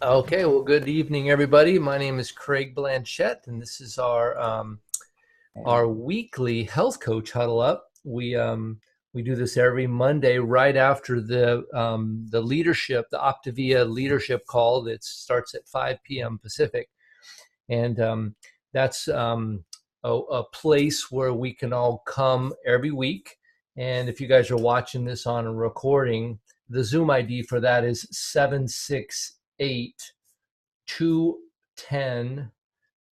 Okay, well, good evening, everybody. My name is Craig Blanchette, and this is our weekly health coach huddle up. We do this every Monday right after the leadership, the Optavia leadership call that starts at 5 p.m. Pacific, and that's a place where we can all come every week. And if you guys are watching this on a recording, the Zoom ID for that is 768 210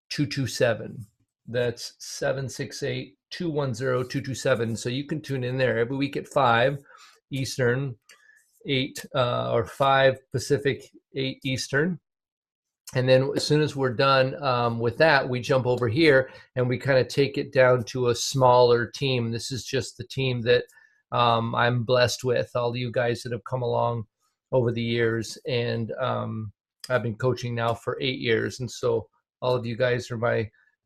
227. That's 768 210 227. So you can tune in there every week at 5 Eastern, 8 or 5 Pacific, 8 Eastern. And then as soon as we're done with that, we jump over here and we kind of take it down to a smaller team. This is just the team that I'm blessed with, all of you guys that have come along over the years. And I've been coaching now for 8 years. And so all of you guys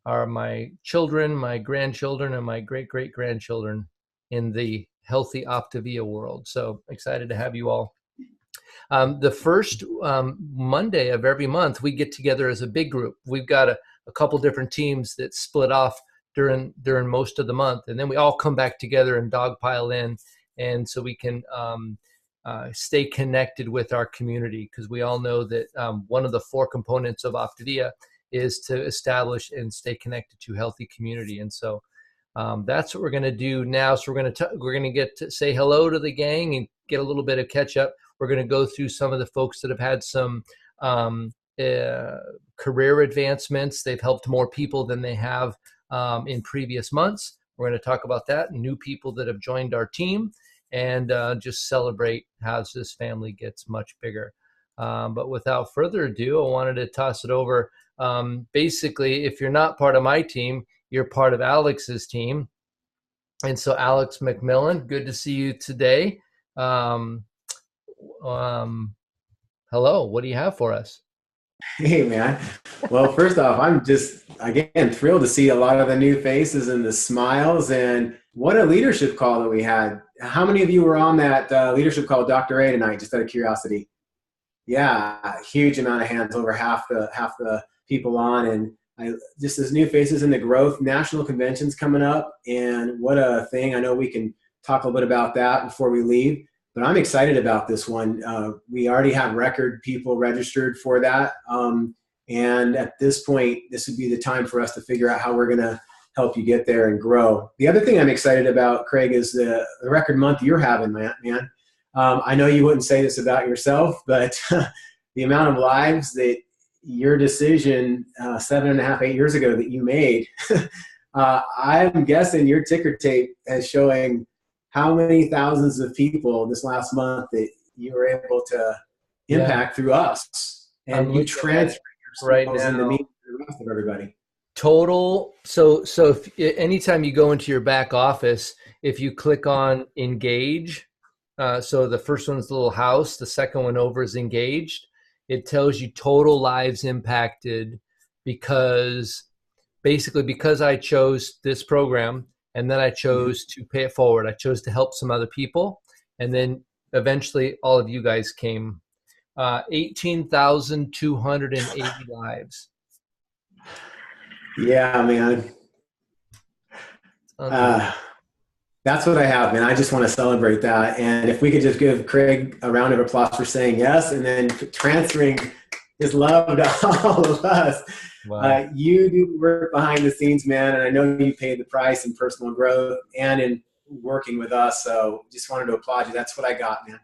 are my children, my grandchildren, and my great-great-grandchildren in the healthy Optavia world. So excited to have you all. The first Monday of every month, we get together as a big group. We've got a couple different teams that split off during most of the month, and then we all come back together and dogpile in, and so we can stay connected with our community, because we all know that one of the 4 components of Optavia is to establish and stay connected to healthy community, and so that's what we're going to do now. So we're going to get to say hello to the gang and get a little bit of catch up. We're going to go through some of the folks that have had some career advancements. They've helped more people than they have in previous months. We're going to talk about that, new people that have joined our team, and just celebrate how this family gets much bigger. But without further ado, I wanted to toss it over. Basically, if you're not part of my team, you're part of Alex's team. And so Alex McMillan, good to see you today. Hello, what do you have for us? Hey, man. Well, first off, I'm just, again, thrilled to see a lot of the new faces and the smiles. And what a leadership call that we had. How many of you were on that leadership call with Dr. A tonight, just out of curiosity? Yeah, huge amount of hands, over half the people on. And just as new faces in the growth, national convention's coming up. And what a thing. I know we can talk a little bit about that before we leave. But I'm excited about this one. We already have record people registered for that. And at this point, this would be the time for us to figure out how we're going to help you get there and grow. The other thing I'm excited about, Craig, is the record month you're having, man. I know you wouldn't say this about yourself, but the amount of lives that your decision 7.5, 8 years ago that you made, I'm guessing your ticker tape is showing how many thousands of people this last month that you were able to impact through us, and you transfer right yourselves now into me and the rest of everybody. Total. So if anytime you go into your back office, if you click on engage, so the first one's the little house, the second one over is engaged. It tells you total lives impacted, because I chose this program. And then I chose to pay it forward. I chose to help some other people. And then eventually all of you guys came. 18,280 lives. Yeah, man. That's what I have, man. I just want to celebrate that. And if we could just give Craig a round of applause for saying yes and then transferring his love to all of us. Wow. You do work behind the scenes, man, and I know you paid the price in personal growth and in working with us. So just wanted to applaud you. That's what I got, man.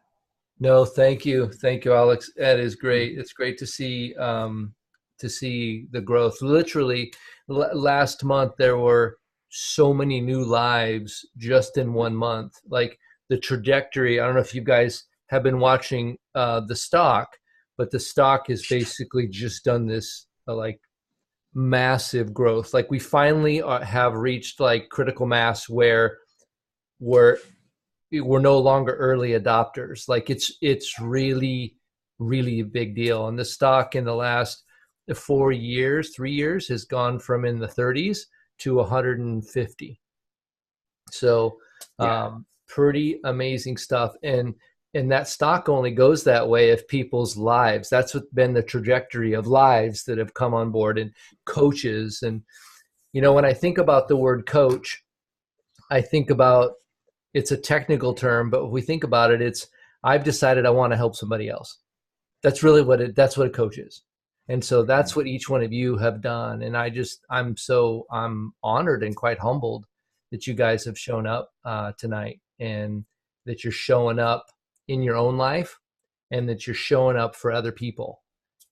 No, thank you, Alex. That is great. It's great to see the growth. Literally, last month there were so many new lives just in 1 month. Like the trajectory. I don't know if you guys have been watching the stock, but the stock has basically just done this like massive growth. Like we finally have reached like critical mass where we're no longer early adopters. Like it's really a big deal. And the stock in the last 3 years has gone from in the 30s to 150. So pretty amazing stuff. And and that stock only goes that way if people's lives, that's what's been the trajectory of lives that have come on board, and coaches. And, when I think about the word coach, I think about, it's a technical term, but if we think about it, it's, I've decided I want to help somebody else. That's really that's what a coach is. And so that's what each one of you have done. And I'm honored and quite humbled that you guys have shown up tonight, and that you're showing up in your own life, and that you're showing up for other people.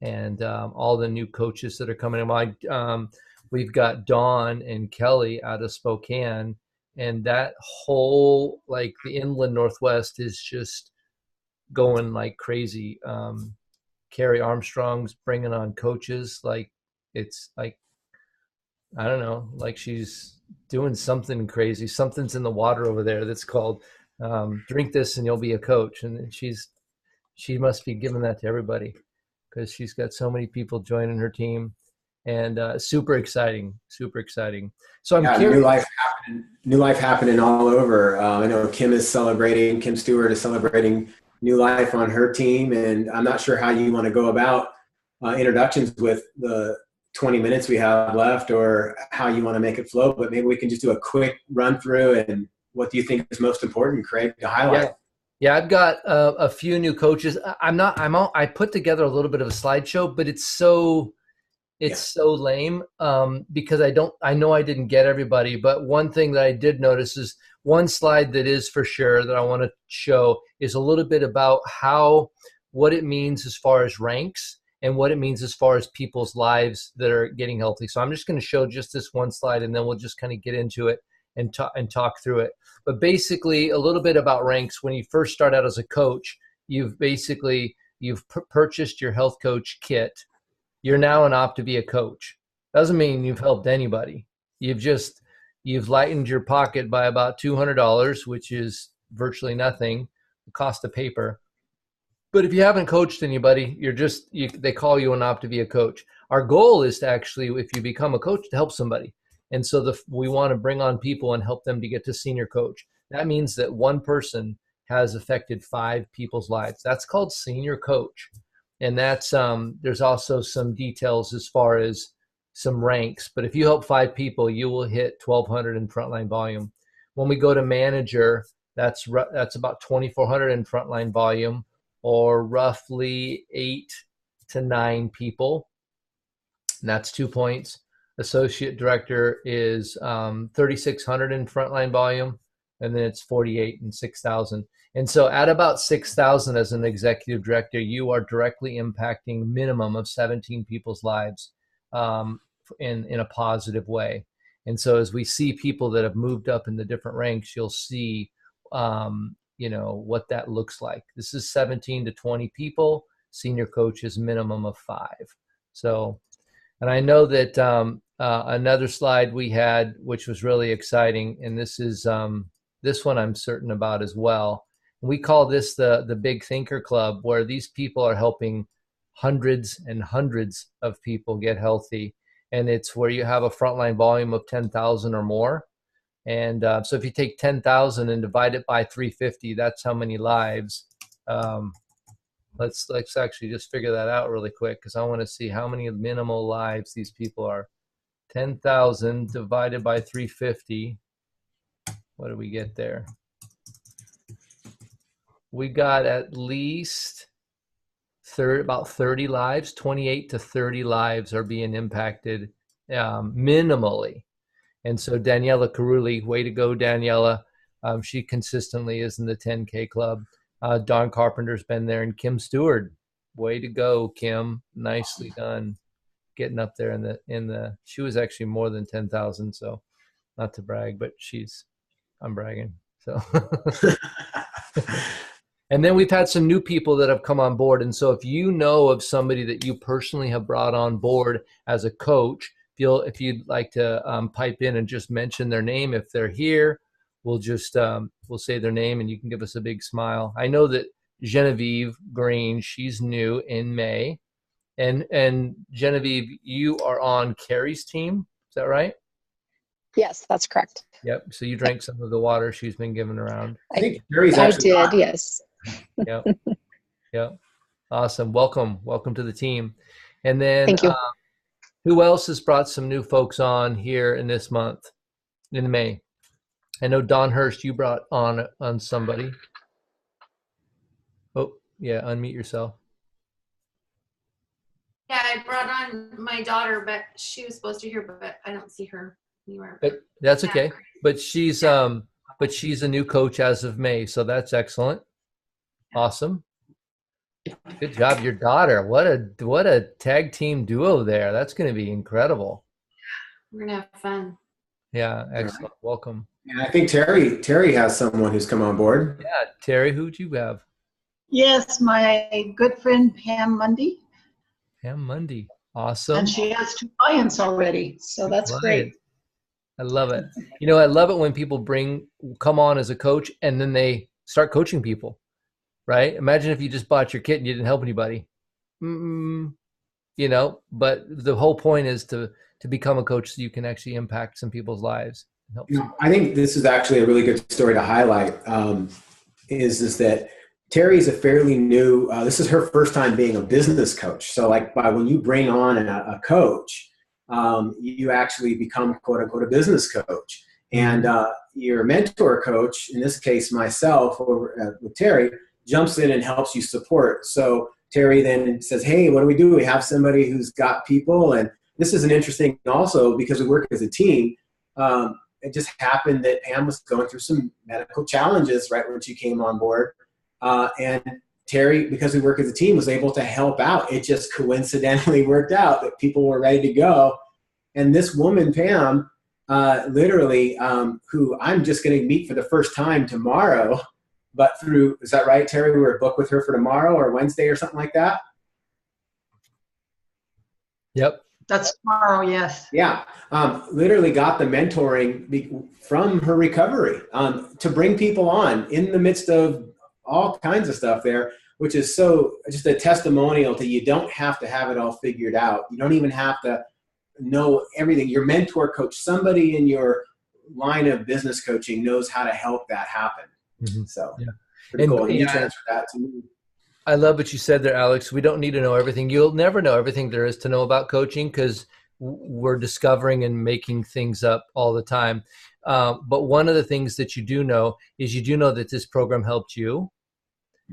And all the new coaches that are coming in. We've got Dawn and Kelly out of Spokane, and that whole, like, the inland Northwest is just going like crazy. Carrie Armstrong's bringing on coaches. Like, it's like, I don't know, like she's doing something crazy. Something's in the water over there that's called drink this and you'll be a coach. And she must be giving that to everybody, because she's got so many people joining her team, and super exciting. So I'm curious. New life happening all over. I know Kim Stewart is celebrating new life on her team, and I'm not sure how you want to go about introductions with the 20 minutes we have left, or how you want to make it flow, but maybe we can just do a quick run through. And what do you think is most important, Craig, to highlight? Yeah, I've got a few new coaches. I put together a little bit of a slideshow, but it's so lame because I know I didn't get everybody. But one thing that I did notice is one slide that is for sure that I want to show is a little bit about what it means as far as ranks, and what it means as far as people's lives that are getting healthy. So I'm just going to show just this one slide, and then we'll just kind of get into it and talk through it. But basically, a little bit about ranks. When you first start out as a coach, you've purchased your health coach kit. You're now an OptiVia coach. Doesn't mean you've helped anybody. You've lightened your pocket by about $200, which is virtually nothing, the cost of paper. But if you haven't coached anybody, they call you an OptiVia coach. Our goal is to actually, if you become a coach, to help somebody. And so we want to bring on people and help them to get to senior coach. That means that one person has affected 5 people's lives. That's called senior coach. And that's there's also some details as far as some ranks. But if you help 5 people, you will hit 1,200 in frontline volume. When we go to manager, that's about 2,400 in frontline volume, or roughly 8 to 9 people. And that's 2 points. Associate director is 3,600 in frontline volume, and then it's 48 and 6,000. And so at about 6,000 as an executive director, you are directly impacting minimum of 17 people's lives in a positive way. And so as we see people that have moved up in the different ranks, you'll see what that looks like. This is 17 to 20 people. Senior coach is minimum of 5. So, and I know that another slide we had, which was really exciting, and this is this one I'm certain about as well. We call this the Big Thinker Club, where these people are helping hundreds and hundreds of people get healthy. And it's where you have a frontline volume of 10,000 or more. And so if you take 10,000 and divide it by 350, that's how many lives. Let's actually just figure that out really quick, because I want to see how many minimal lives these people are. 10,000 divided by 350. What do we get there? We got at least about 30 lives. 28 to 30 lives are being impacted minimally. And so Daniela Carulli, way to go, Daniela. She consistently is in the 10K club. Don Carpenter's been there, and Kim Stewart, way to go, Kim. Nicely done, getting up there in the. She was actually more than 10,000, so not to brag, but I'm bragging. So, and then we've had some new people that have come on board. And so if you know of somebody that you personally have brought on board as a coach, if you'd like to pipe in and just mention their name, if they're here, we'll just we'll say their name and you can give us a big smile. I know that Genevieve Green, she's new in May, and Genevieve, you are on Carrie's team. Is that right? Yes, that's correct. Yep. So you drank some of the water she's been giving around. I think Carrie's I did, yes. Yep. Yep. Awesome. Welcome to the team. And then Thank you. who else has brought some new folks on here in this month, in May? I know Don Hurst, you brought on somebody. Oh, yeah, unmute yourself. Yeah, I brought on my daughter, but she was supposed to hear, but I don't see her anywhere. But that's okay. But she's a new coach as of May, so that's excellent. Awesome. Good job, your daughter. What a tag team duo there. That's going to be incredible. We're gonna have fun. Yeah, excellent. Welcome. And I think Terry has someone who's come on board. Yeah, Terry, who'd you have? Yes, my good friend Pam Mundy. Pam Mundy. Awesome. And she has 2 clients already, so that's great. I love it. You know, I love it when people come on as a coach and then they start coaching people, right? Imagine if you just bought your kit and you didn't help anybody. You know, but the whole point is to become a coach so you can actually impact some people's lives. And help some. I think this is actually a really good story to highlight. Is that Terry's a fairly new. This is her first time being a business coach. So, like, when you bring on a coach, you actually become quote unquote a business coach, and your mentor coach, in this case myself, with Terry, jumps in and helps you support. So Terry then says, "Hey, what do we do? We have somebody who's got people," and this is an interesting also because we work as a team. It just happened that Pam was going through some medical challenges right when she came on board. And Terry, because we work as a team, was able to help out. It just coincidentally worked out that people were ready to go. And this woman, Pam, literally, who I'm just going to meet for the first time tomorrow, but is that right, Terry? We were booked with her for tomorrow or Wednesday or something like that? Yep. That's tomorrow, yes. Yeah. Literally got the mentoring from her recovery to bring people on in the midst of all kinds of stuff there, which is so just a testimonial to you don't have to have it all figured out. You don't even have to know everything. Your mentor coach, somebody in your line of business coaching knows how to help that happen. Mm-hmm. So yeah. pretty cool. And you transfer that to me. I love what you said there, Alex. We don't need to know everything. You'll never know everything there is to know about coaching because we're discovering and making things up all the time. But one of the things that you do know is you do know that this program helped you,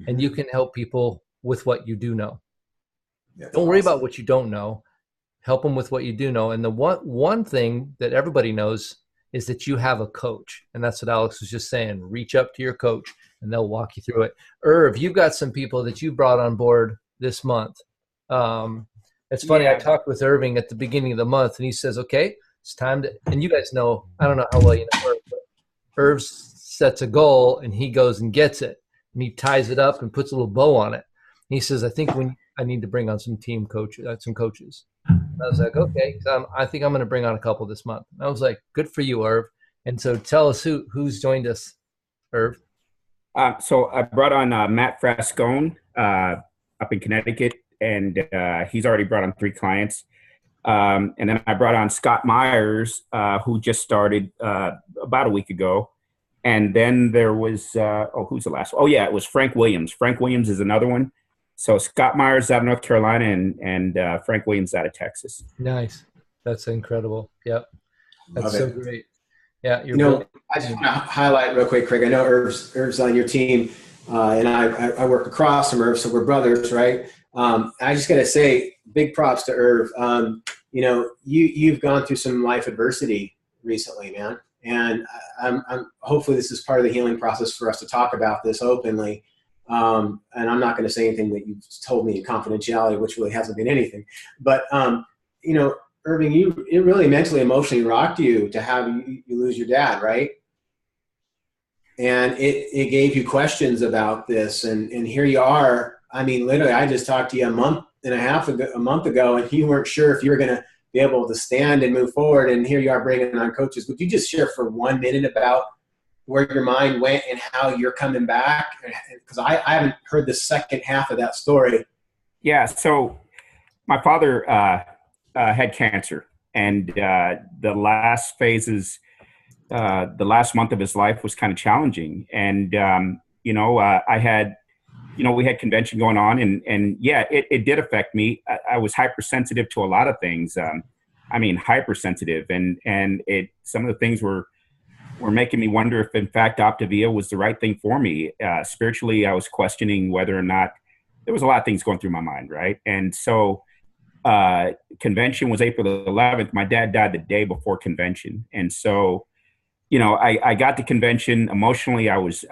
and you can help people with what you do know. That's don't worry awesome. about what you don't know. Help them with what you do know. And the one thing that everybody knows is that you have a coach. And that's what Alex was just saying. Reach up to your coach and they'll walk you through it. Irv, you've got some people that you brought on board this month. It's funny. Yeah. I talked with Irving at the beginning of the month and he says, okay, it's time to, and you guys know, I don't know how well you know Irv, but Irv sets a goal and he goes and gets it and he ties it up and puts a little bow on it. And he says, I think I need to bring on some team coaches, some coaches. And I was like, okay, I think I'm going to bring on a couple this month. And I was like, good for you, Irv. And so tell us who's joined us, Irv. So I brought on Matt Frascone up in Connecticut, and he's already brought on 3 clients. And then I brought on Scott Myers, who just started about a week ago. And then there was, who's the last one? Oh, yeah, it was Frank Williams. Frank Williams is another one. So Scott Myers out of North Carolina and Frank Williams out of Texas. Nice. That's incredible. Yep. That's Love so it. great. Yeah. I just want to highlight real quick, Craig. I know Irv's on your team, and I work across from Irv, so we're brothers, right? I just got to say, big props to Irv. You've gone through some life adversity recently, man, and I'm hopefully this is part of the healing process for us to talk about this openly. And I'm not going to say anything that you've told me in confidentiality, which really hasn't been anything. But Irving, it really mentally, emotionally rocked you to have you lose your dad, right? And it gave you questions about this, and here you are. I mean, literally, I just talked to you a month ago, and you weren't sure if you were going to be able to stand and move forward. And here you are bringing on coaches. Would you just share for 1 minute about where your mind went and how you're coming back? Because I haven't heard the second half of that story. Yeah, so my father had cancer, and the last phases, the last month of his life was kind of challenging. And, I had we had convention going on, and yeah, it did affect me. I was hypersensitive to a lot of things. Hypersensitive, and some of the things were making me wonder if, in fact, Optavia was the right thing for me. Spiritually, I was questioning whether or not there was a lot of things going through my mind, right? And so, convention was April 11th. My dad died the day before convention, and so, I got to convention emotionally. I was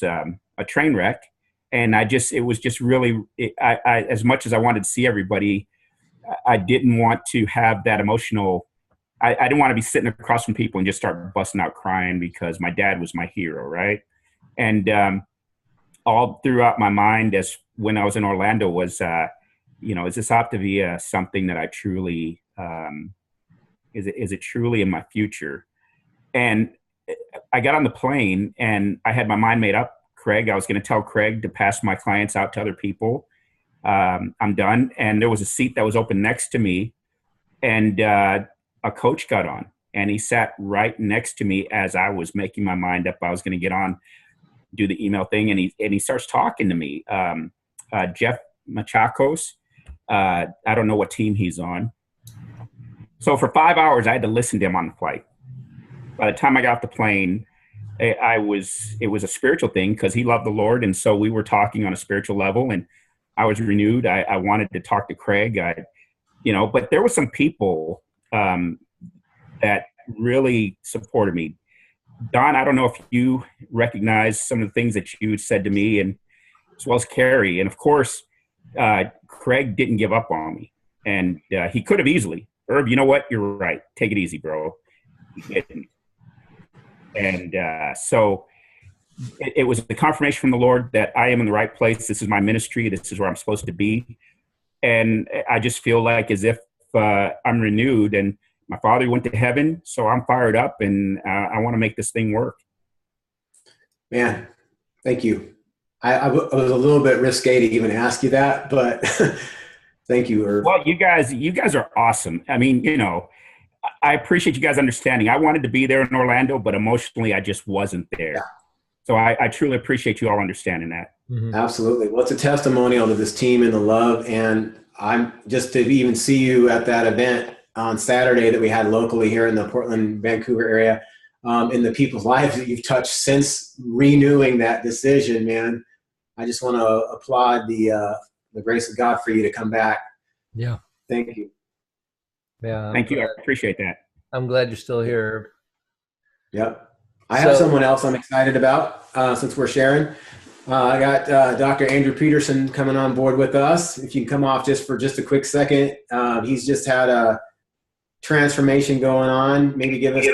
a train wreck. And it was just really, as much as I wanted to see everybody, I didn't want to have that emotional, I didn't want to be sitting across from people and just start busting out crying because my dad was my hero, right? And all throughout my mind when I was in Orlando was, is this Optavia something that I truly, is it truly in my future? And I got on the plane and I had my mind made up. Craig, I was going to tell Craig to pass my clients out to other people. I'm done. And there was a seat that was open next to me, and a coach got on, and he sat right next to me as I was making my mind up. I was going to get on, do the email thing, and he starts talking to me. Jeff Machakos, I don't know what team he's on. So for 5 hours, I had to listen to him on the flight. By the time I got off the plane, it was a spiritual thing because he loved the Lord. And so we were talking on a spiritual level, and I was renewed. I wanted to talk to Craig, but there were some people that really supported me. Don, I don't know if you recognize some of the things that you said to me, and as well as Carrie. And of course, Craig didn't give up on me, and he could have easily. Herb, you know what? You're right. Take it easy, bro. He didn't. And so it was the confirmation from the Lord that I am in the right place. This is my ministry. This is where I'm supposed to be. And I just feel like as if I'm renewed, and my father went to heaven. So I'm fired up, and I want to make this thing work. Man, thank you. I was a little bit risque to even ask you that, but thank you, Herb. Well, you guys are awesome. I mean, I appreciate you guys understanding. I wanted to be there in Orlando, but emotionally, I just wasn't there. Yeah. So I truly appreciate you all understanding that. Mm-hmm. Absolutely. Well, it's a testimonial to this team and the love. And I'm just to even see you at that event on Saturday that we had locally here in the Portland, Vancouver area, in the people's lives that you've touched since renewing that decision, man. I just want to applaud the grace of God for you to come back. Yeah. Thank you. Yeah. Thank you. I appreciate that. I'm glad you're still here. Yep. I have someone else I'm excited about since we're sharing. I got Dr. Andrew Peterson coming on board with us. If you can come off just for just a quick second. He's just had a transformation going on. Maybe give us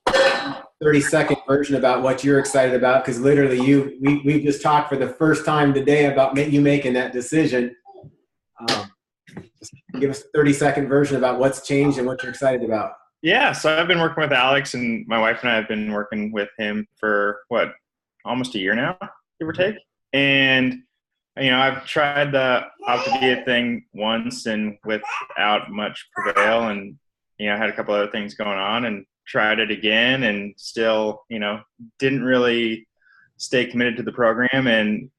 a 30-second version about what you're excited about, because literally we just talked for the first time today about you making that decision. Just give us a 30-second version about what's changed and what you're excited about. Yeah, so I've been working with Alex, and my wife and I have been working with him for, almost a year now, give or take. And, I've tried the Optavia thing once and without much prevail, and, I had a couple other things going on and tried it again and still, didn't really stay committed to the program. And,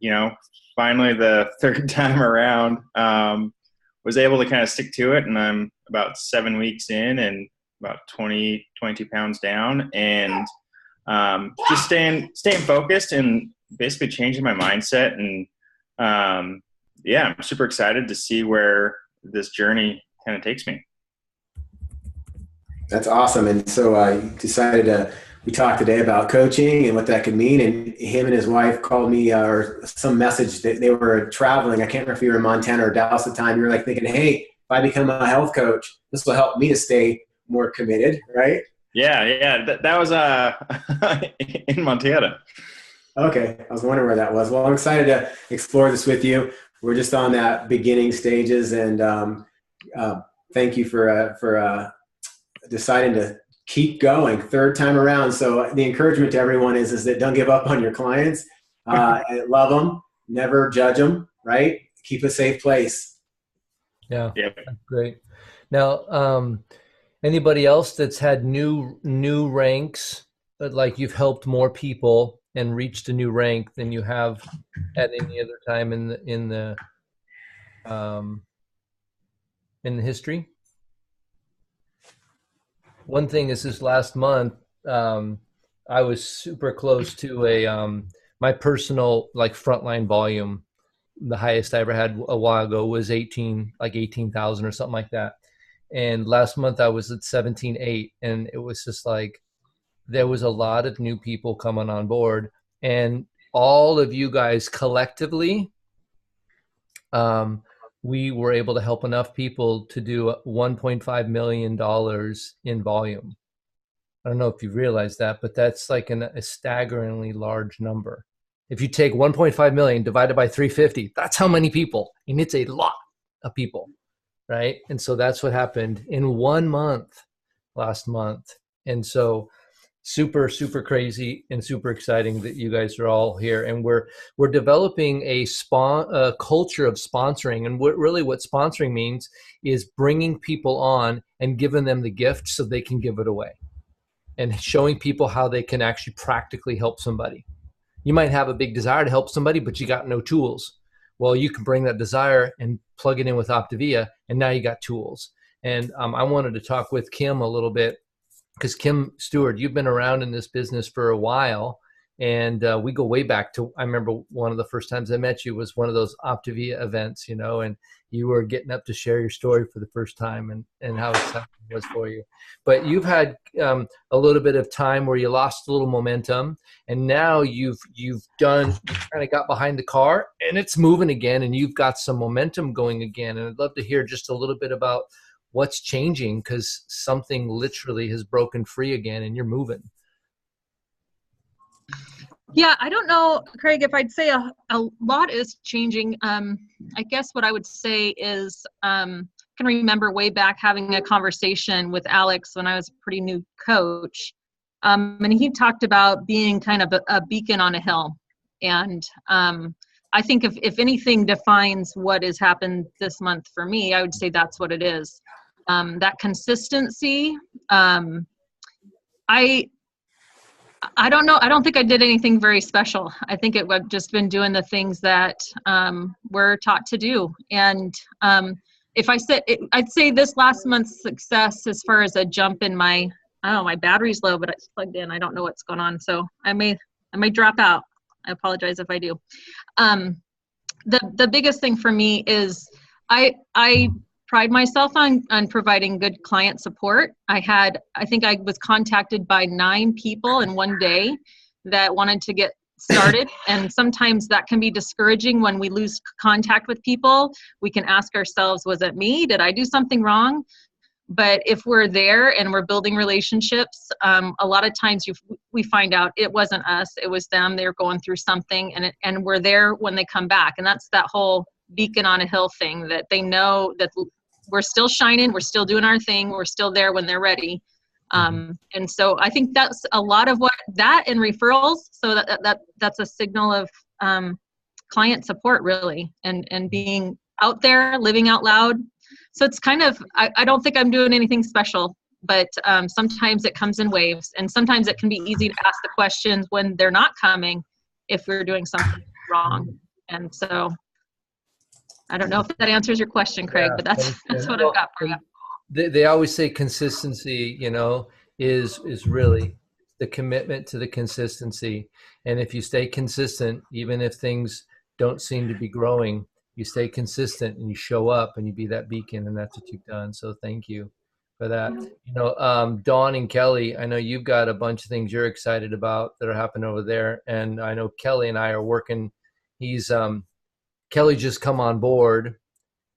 finally the third time around, was able to kind of stick to it, and I'm about 7 weeks in and about 22 pounds down, and just staying focused and basically changing my mindset. And I'm super excited to see where this journey kind of takes me. That's awesome. And so I decided we talked today about coaching and what that could mean. And him and his wife called me or some message that they were traveling. I can't remember if you were in Montana or Dallas at the time. You were like thinking, hey, if I become a health coach, this will help me to stay more committed, right? Yeah. That was in Montana. Okay. I was wondering where that was. Well, I'm excited to explore this with you. We're just on that beginning stages. And thank you for deciding to keep going third time around. So the encouragement to everyone is that don't give up on your clients. Love them. Never judge them, right? Keep a safe place. Yeah. Yep. Great. Now, anybody else that's had new ranks, but like you've helped more people and reached a new rank than you have at any other time in the history. One thing is this last month, I was super close to my personal like frontline volume. The highest I ever had a while ago was 18,000 or something like that. And last month I was at 17.8, and it was just like, there was a lot of new people coming on board, and all of you guys collectively, we were able to help enough people to do $1.5 million in volume. I don't know if you realize that, but that's like a staggeringly large number. If you take 1.5 million divided by 350, that's how many people, and it's a lot of people, right? And so that's what happened in 1 month, last month. And so super, super crazy and super exciting that you guys are all here. And we're developing a culture of sponsoring. And really what sponsoring means is bringing people on and giving them the gift so they can give it away, and showing people how they can actually practically help somebody. You might have a big desire to help somebody, but you got no tools. Well, you can bring that desire and plug it in with Optavia, and now you got tools. And I wanted to talk with Kim a little bit, because Kim Stewart, you've been around in this business for a while, and we go way back to, I remember one of the first times I met you was one of those Optavia events, and you were getting up to share your story for the first time, and how exciting it was for you. But you've had a little bit of time where you lost a little momentum, and now you kind of got behind the car, and it's moving again, and you've got some momentum going again. And I'd love to hear just a little bit about what's changing, because something literally has broken free again and you're moving. Yeah, I don't know, Craig, if I'd say a lot is changing. I guess what I would say is, I can remember way back having a conversation with Alex when I was a pretty new coach. And he talked about being kind of a beacon on a hill. And I think if anything defines what has happened this month for me, I would say that's what it is. That consistency. I don't know. I don't think I did anything very special. I think I've just been doing the things that we're taught to do. And if I said, I'd say this last month's success as far as a jump in my battery's low, but it's plugged in. I don't know what's going on. So I may drop out. I apologize if I do. The biggest thing for me is I pride myself on providing good client support. I think I was contacted by 9 people in one day that wanted to get started. And sometimes that can be discouraging when we lose contact with people. We can ask ourselves, was it me? Did I do something wrong? But if we're there and we're building relationships, a lot of times we find out it wasn't us, it was them. They're going through something, and we're there when they come back. And that's that whole beacon on a hill thing, that they know that we're still shining, we're still doing our thing, we're still there when they're ready. And so I think that's a lot of what that and referrals. So that's a signal of client support, really, and being out there, living out loud. So it's kind of, I don't think I'm doing anything special, but sometimes it comes in waves, and sometimes it can be easy to ask the questions when they're not coming if we're doing something wrong. And so I don't know if that answers your question, Craig, but that's what I've got for you. They always say consistency, is really the commitment to the consistency. And if you stay consistent, even if things don't seem to be growing, you stay consistent and you show up and you be that beacon, and that's what you've done. So thank you for that. Dawn and Kelly, I know you've got a bunch of things you're excited about that are happening over there. And I know Kelly and I are working. Kelly just come on board.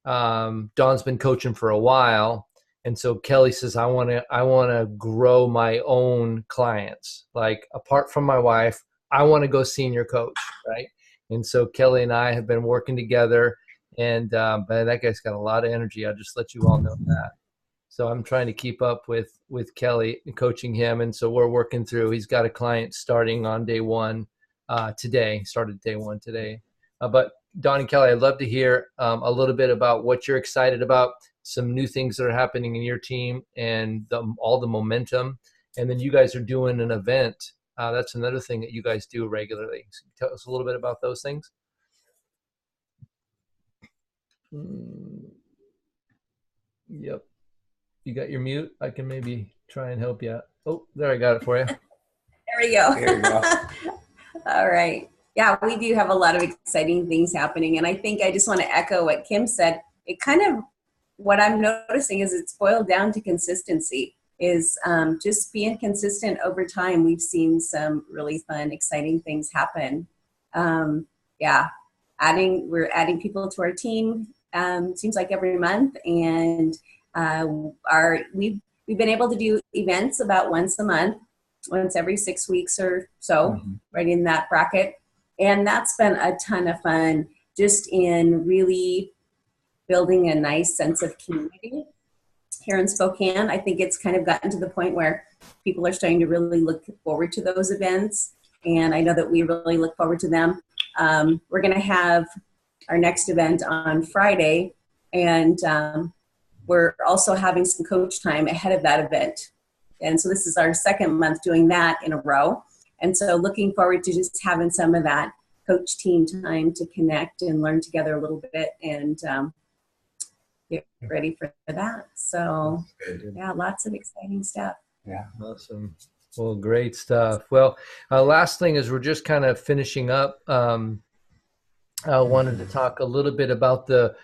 Dawn's been coaching for a while. And so Kelly says, I want to grow my own clients. Like, apart from my wife, I want to go senior coach, right? And so Kelly and I have been working together, and but that guy's got a lot of energy. I'll just let you all know that. So I'm trying to keep up with Kelly and coaching him. And so we're working through, he's got a client starting on day one today, started day one today. But Dawn and Kelly, I'd love to hear a little bit about what you're excited about, some new things that are happening in your team, and all the momentum. And then you guys are doing an event That's another thing that you guys do regularly. So tell us a little bit about those things. Yep. You got your mute? I can maybe try and help you out. Oh, there, I got it for you. There we go. There you go. All right. Yeah, we do have a lot of exciting things happening. And I think I just want to echo what Kim said. It kind of, what I'm noticing is it's boiled down to consistency, is just being consistent over time. We've seen some really fun, exciting things happen. Yeah, we're adding people to our team, seems like every month. And we've been able to do events about once a month, once every 6 weeks or so, right in that bracket. And that's been a ton of fun, just in really building a nice sense of community here in Spokane. I think it's kind of gotten to the point where people are starting to really look forward to those events. And I know that we really look forward to them. We're going to have our next event on Friday, and we're also having some coach time ahead of that event. And so this is our second month doing that in a row. And so looking forward to just having some of that coach team time to connect and learn together a little bit and get ready for that. So yeah, lots of exciting stuff. Yeah. Awesome. Well, great stuff. Well, last thing is we're just kind of finishing up. I wanted to talk a little bit about the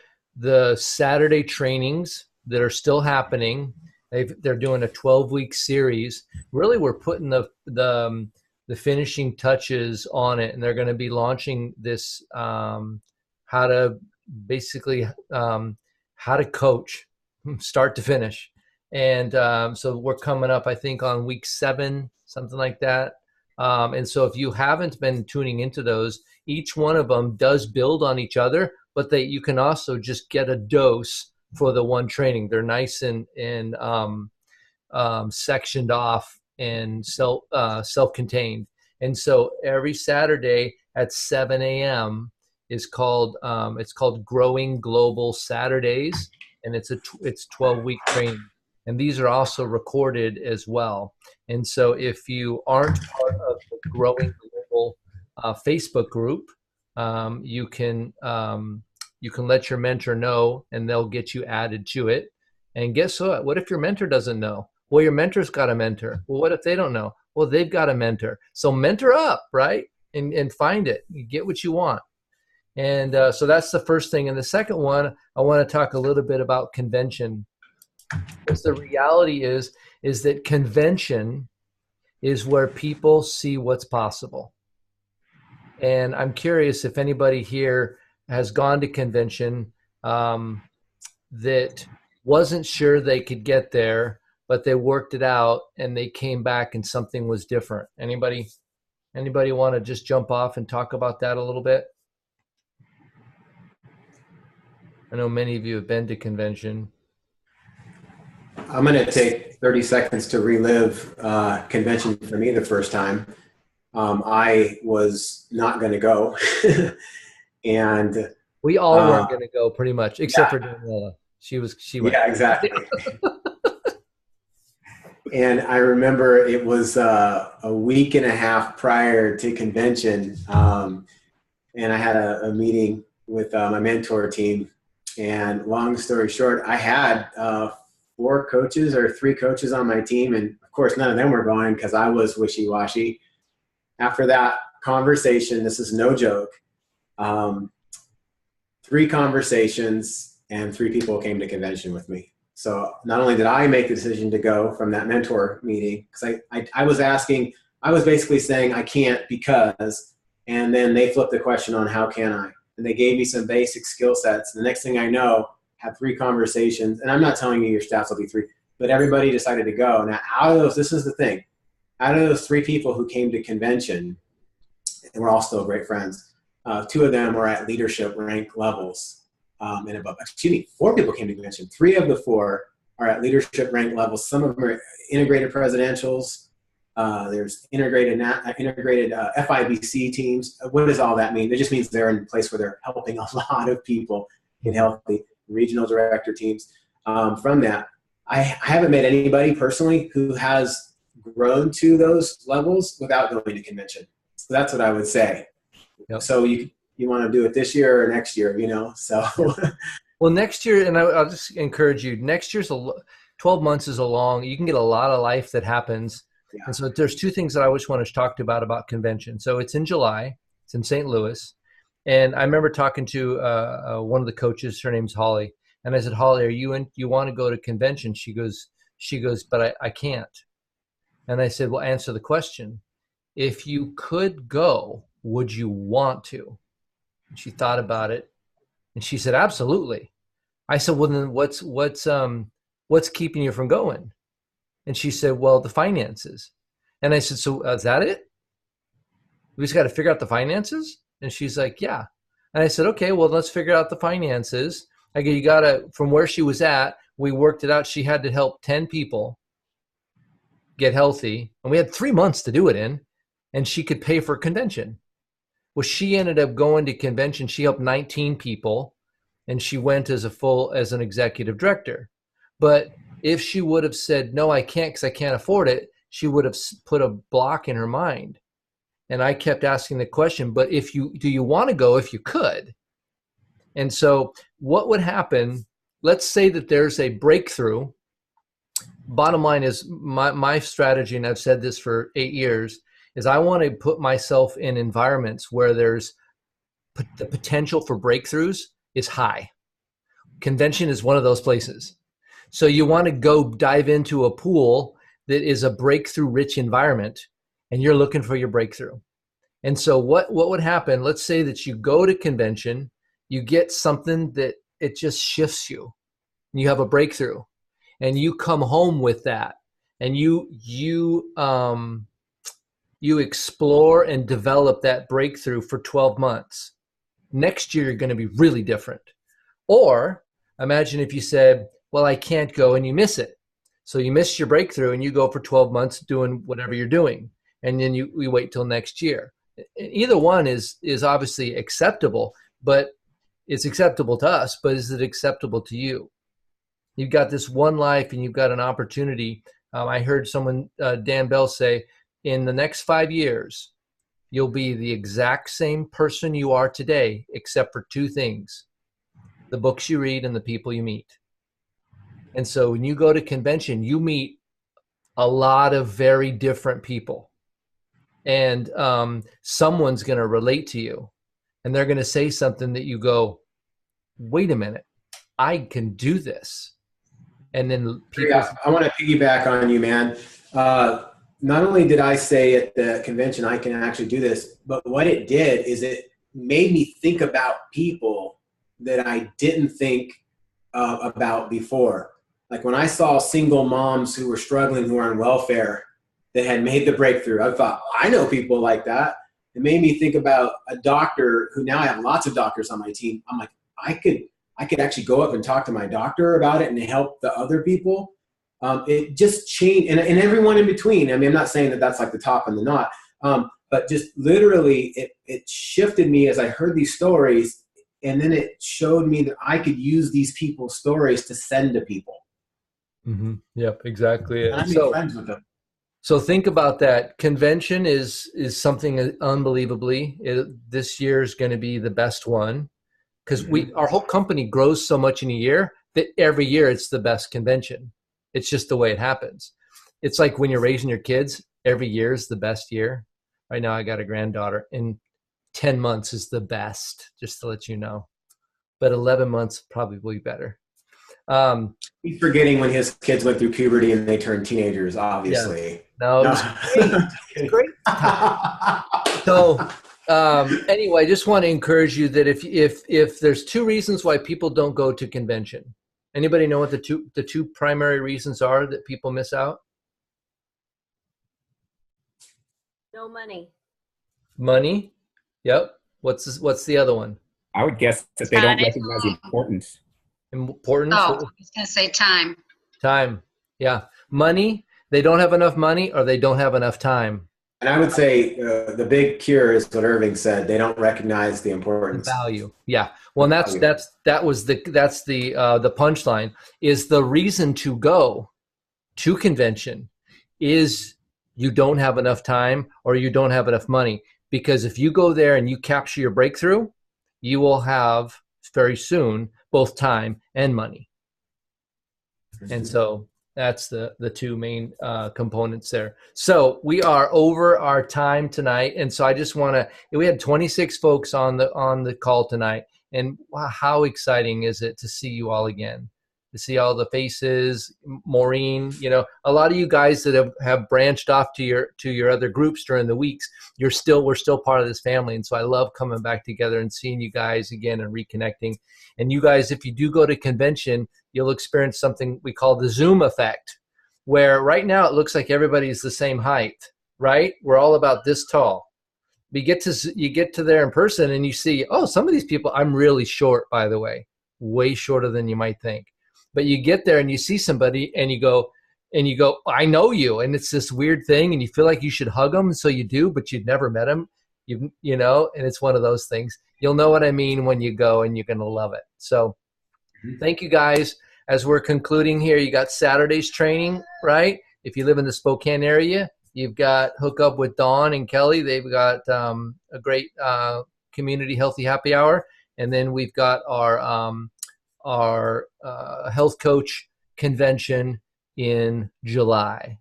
Saturday trainings that are still happening. They're doing a 12-week series. Really, we're putting the finishing touches on it, and they're going to be launching this how to coach start to finish. And so we're coming up, I think, on week 7, something like that. And so if you haven't been tuning into those, each one of them does build on each other, but you can also just get a dose for the one training. They're nice and sectioned off and self-contained. And so every Saturday at 7 a.m. is called it's called Growing Global Saturdays, and it's 12-week training. And these are also recorded as well. And so if you aren't part of the Growing Global Facebook group, you can let your mentor know, and they'll get you added to it. And guess what? What if your mentor doesn't know? Well, your mentor's got a mentor. Well, what if they don't know? Well, they've got a mentor. So mentor up, right? And find it. You get what you want. And so that's the first thing. And the second one, I want to talk a little bit about convention. Because the reality is that convention is where people see what's possible. And I'm curious if anybody here has gone to convention that wasn't sure they could get there, but they worked it out and they came back and something was different. Anybody want to just jump off and talk about that a little bit? I know many of you have been to convention. I'm going to take 30 seconds to relive convention for me the first time. I was not going to go. And we all weren't going to go pretty much, except for Daniela. She went. Yeah, exactly. And I remember it was a week and a half prior to convention. And I had a meeting with my mentor team. And long story short, I had 4 coaches or 3 coaches on my team. And of course, none of them were going because I was wishy-washy. After that conversation, this is no joke, 3 conversations and 3 people came to convention with me. So not only did I make the decision to go from that mentor meeting, because I was basically saying I can't because, and then they flipped the question on how can I? And they gave me some basic skill sets. The next thing I know, had 3 conversations, and I'm not telling you your stats will be 3, but everybody decided to go. Now out of those, this is the thing, out of those 3 people who came to convention, and we're all still great friends, 2 of them were at leadership rank levels and above. 4 people came to convention. 3 of the 4 are at leadership rank levels. Some of them are integrated presidentials. There's integrated FIBC teams. What does all that mean? It just means they're in a place where they're helping a lot of people get healthy. Regional director teams. From that, I haven't met anybody personally who has grown to those levels without going to convention. So that's what I would say. Yep. So you want to do it this year or next year, so. Well, next year, and I'll just encourage you, next year's 12 months is you can get a lot of life that happens. Yeah. And so there's two things that I always want to talk about convention. So it's in July, it's in St. Louis. And I remember talking to one of the coaches, her name's Holly. And I said, Holly, you want to go to convention? She goes, but I can't. And I said, well, answer the question. If you could go, would you want to? And she thought about it and she said, absolutely. I said, well, then what's keeping you from going? And she said, well, the finances. And I said, so is that it? We just got to figure out the finances? And she's like, yeah. And I said, okay, well, let's figure out the finances. I go, you got to, from where she was at, we worked it out. She had to help 10 people get healthy. And we had 3 months to do it in. And she could pay for a convention. Well, she ended up going to convention. She helped 19 people. And she went as an executive director. But if she would have said, no, I can't because I can't afford it, she would have put a block in her mind. And I kept asking the question, but do you want to go if you could? And so what would happen, let's say that there's a breakthrough. Bottom line is my strategy, and I've said this for 8 years, is I want to put myself in environments where there's the potential for breakthroughs is high. Convention is one of those places. So you want to go dive into a pool that is a breakthrough rich environment, and you're looking for your breakthrough. And so what would happen, let's say that you go to convention, you get something that it just shifts you, and you have a breakthrough, and you come home with that, and you explore and develop that breakthrough for 12 months. Next year, you're going to be really different. Or imagine if you said, well, I can't go, and you miss it. So you miss your breakthrough and you go for 12 months doing whatever you're doing. And then we wait till next year. Either one is obviously acceptable, but it's acceptable to us, but is it acceptable to you? You've got this one life and you've got an opportunity. I heard someone, Dan Bell, say, in the next 5 years, you'll be the exact same person you are today, except for two things: the books you read and the people you meet. And so when you go to convention, you meet a lot of very different people. And someone's going to relate to you. And they're going to say something that you go, wait a minute, I can do this. And then people... I want to piggyback on you, man. Not only did I say at the convention, I can actually do this, but what it did is it made me think about people that I didn't think about before. Like when I saw single moms who were struggling, who were on welfare, that had made the breakthrough, I thought, I know people like that. It made me think about a doctor who, now I have lots of doctors on my team. I'm like, I could actually go up and talk to my doctor about it and help the other people. It just changed, and everyone in between. I mean, I'm not saying that that's like the top and the not, but just literally it shifted me as I heard these stories, and then it showed me that I could use these people's stories to send to people. Mm-hmm. Yep, exactly. And I made friends with them. So think about that. Convention is something unbelievably. This year is going to be the best one because our whole company grows so much in a year that every year it's the best convention. It's just the way it happens. It's like when you're raising your kids, every year is the best year. Right now I got a granddaughter, and 10 months is the best, just to let you know. But 11 months probably better. He's forgetting when his kids went through puberty and they turned teenagers, obviously. Yeah. No, it was great. So anyway, I just want to encourage you that if there's two reasons why people don't go to convention. Anybody know what the two primary reasons are that people miss out? No money. Money. Yep. What's the other one? I would guess that they don't recognize the importance. Importance? Oh, I was going to say time. Time. Yeah. Money. They don't have enough money, or they don't have enough time. And I would say the big cure is what Irving said. They don't recognize the importance. Value. Yeah. Well, and that's the punchline is the reason to go to convention is you don't have enough time or you don't have enough money. Because if you go there and you capture your breakthrough, you will have very soon both time and money. And so that's the two main components there. So we are over our time tonight. And so I just want to, we had 26 folks on the call tonight. And wow, how exciting is it to see you all again? To see all the faces, Maureen, you know, a lot of you guys that have branched off to your other groups during the weeks, we're still part of this family. And so I love coming back together and seeing you guys again and reconnecting. And you guys, if you do go to convention, you'll experience something we call the Zoom effect, where right now it looks like everybody's the same height, right? We're all about this tall. You get to there in person and you see, oh, some of these people, I'm really short, by the way, way shorter than you might think. But you get there and you see somebody and you go, I know you. And it's this weird thing and you feel like you should hug them. So you do, but you've never met them, you know, and it's one of those things. You'll know what I mean when you go, and you're going to love it. So thank you guys. As we're concluding here, you got Saturday's training, right? If you live in the Spokane area, you've got Hook Up with Dawn and Kelly. They've got a great community healthy happy hour. And then we've got our health coach convention in July.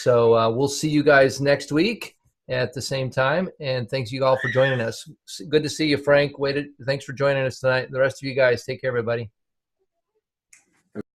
So we'll see you guys next week at the same time. And thanks you all for joining us. Good to see you, Frank. Thanks for joining us tonight. The rest of you guys, take care, everybody.